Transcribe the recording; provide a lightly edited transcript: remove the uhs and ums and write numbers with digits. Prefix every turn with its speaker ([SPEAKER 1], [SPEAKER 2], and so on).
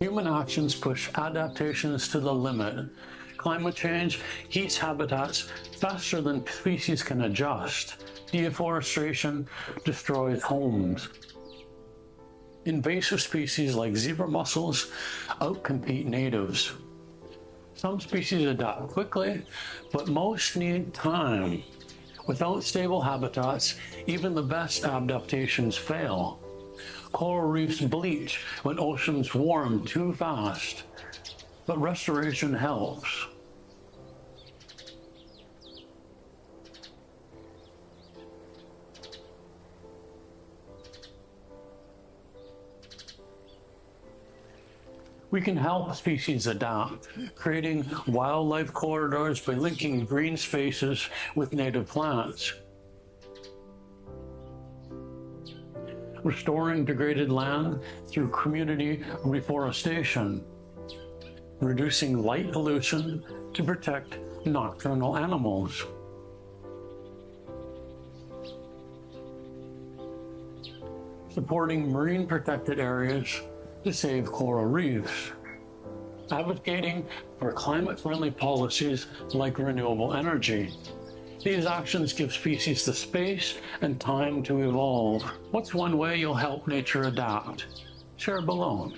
[SPEAKER 1] Human actions push adaptations to the limit. Climate change heats habitats faster than species can adjust. Deforestation destroys homes. Invasive species like zebra mussels outcompete natives. Some species adapt quickly, but most need time. Without stable habitats, even the best adaptations fail. Coral reefs bleach when oceans warm too fast, but restoration helps. We can help species adapt, creating wildlife corridors by linking green spaces with native plants. Restoring degraded land through community reforestation, reducing light pollution to protect nocturnal animals. Supporting marine protected areas to save coral reefs. Advocating for climate-friendly policies like renewable energy. These actions give species the space and time to evolve. What's one way you'll help nature adapt? Share below.